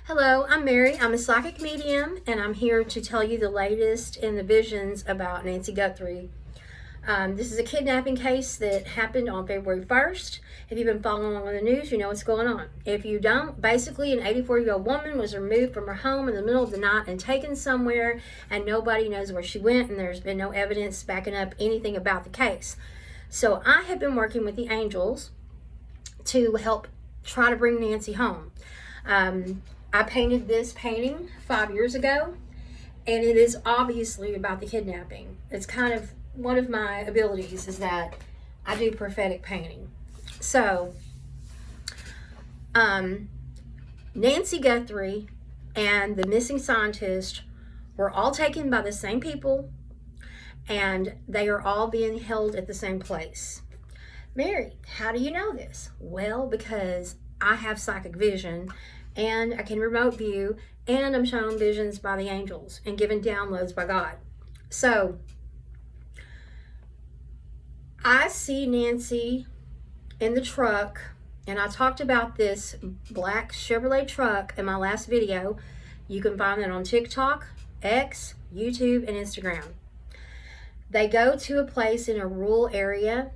Hello, I'm Mary. I'm a psychic medium, and I'm here to tell you the latest in the visions about Nancy Guthrie. This is a kidnapping case that happened on February 1st. If you've been following along with the news, you know what's going on. If you don't, basically an 84-year-old woman was removed from her home in the middle of the night and taken somewhere, and nobody knows where she went, and there's been no evidence backing up anything about the case. So I have been working with the angels to help try to bring Nancy home. I painted this painting 5 years ago, and it is obviously about the kidnapping. It's kind of one of my abilities is that I do prophetic painting. So, Nancy Guthrie and the missing scientist were all taken by the same people, and they are all being held at the same place. Mary, how do you know this? Well, because I have psychic vision, and I can remote view, and I'm shown visions by the angels and given downloads by God. So I see Nancy in the truck, and I talked about this black Chevrolet truck in my last video. You can find it on TikTok, X, YouTube, and Instagram. They go to a place in a rural area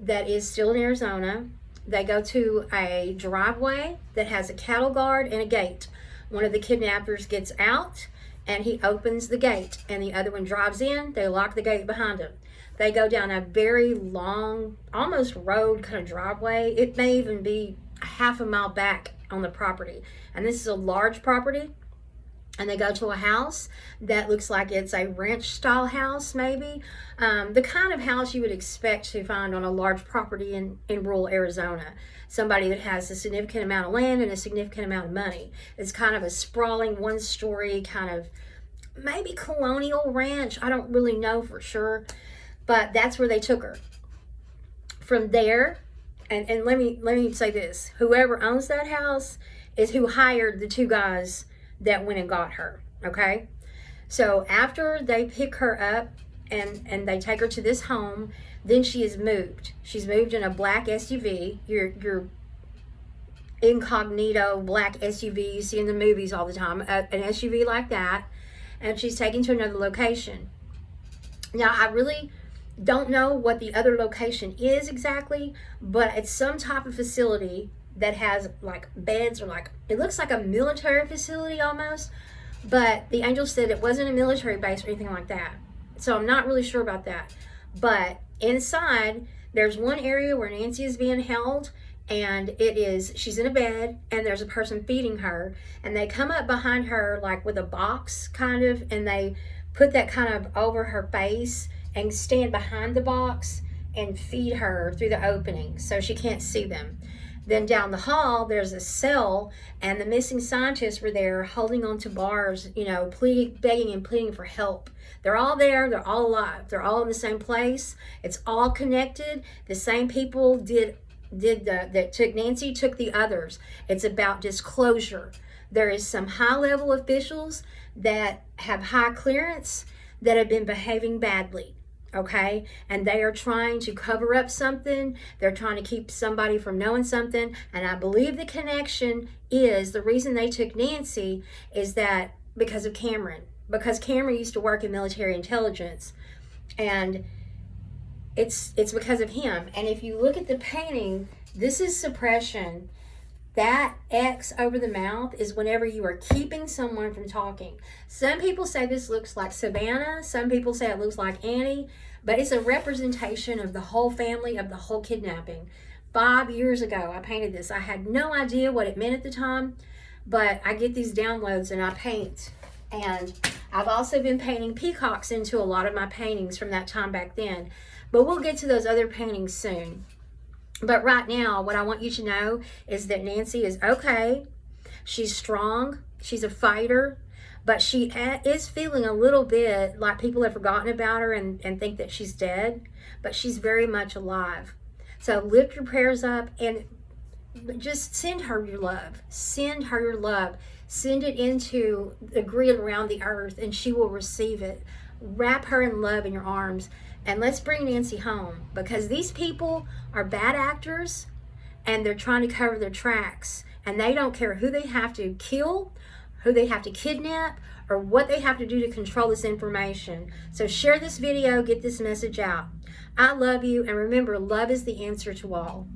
that is still in Arizona. They go to a driveway that has a cattle guard and a gate. One of the kidnappers gets out and he opens the gate, and the other one drives in. They lock the gate behind them. They go down a very long, almost road kind of driveway. It may even be a half a mile back on the property. And this is a large property. And they go to a house that looks like it's a ranch style house, maybe. The kind of house you would expect to find on a large property in rural Arizona. Somebody that has a significant amount of land and a significant amount of money. It's kind of a sprawling, one-story kind of maybe colonial ranch. I don't really know for sure, but that's where they took her. From there, and let me say this, whoever owns that house is who hired the two guys that went and got her. Okay, so after they pick her up and they take her to this home, then she is moved. She's moved in a black SUV, your incognito black SUV you see in the movies all the time, an SUV like that, and she's taken to another location. Now, I really don't know what the other location is exactly, but it's some type of facility that has like beds, or like, it looks like a military facility almost, but the angel said it wasn't a military base or anything like that. So I'm not really sure about that. But inside, there's one area where Nancy is being held, and she's in a bed, and there's a person feeding her, and they come up behind her like with a box kind of, and they put that kind of over her face and stand behind the box and feed her through the opening so she can't see them. Then down the hall, there's a cell, and the missing scientists were there holding on to bars, begging and pleading for help. They're all there. They're all alive. They're all in the same place. It's all connected. The same people that took Nancy, took the others. It's about disclosure. There is some high-level officials that have high clearance that have been behaving badly. Okay, and they are trying to cover up something. They're trying to keep somebody from knowing something. And I believe the connection is, the reason they took Nancy is that because of Cameron. Because Cameron used to work in military intelligence, and it's because of him. And if you look at the painting, this is suppression. That X over the mouth is whenever you are keeping someone from talking. Some people say this looks like Savannah. Some people say it looks like Annie. But it's a representation of the whole family, of the whole kidnapping. 5 years ago, I painted this. I had no idea what it meant at the time. But I get these downloads and I paint. And I've also been painting peacocks into a lot of my paintings from that time back then. But we'll get to those other paintings soon. But right now, what I want you to know is that Nancy is okay. She's strong. She's a fighter. But she is feeling a little bit like people have forgotten about her and think that she's dead. But she's very much alive. So lift your prayers up and just send her your love. Send her your love. Send it into the grid around the earth, and she will receive it. Wrap her in love in your arms. And let's bring Nancy home, because these people are bad actors, and they're trying to cover their tracks. and they don't care who they have to kill, who they have to kidnap, or what they have to do to control this information. So share this video, get this message out. I love you, and remember, love is the answer to all.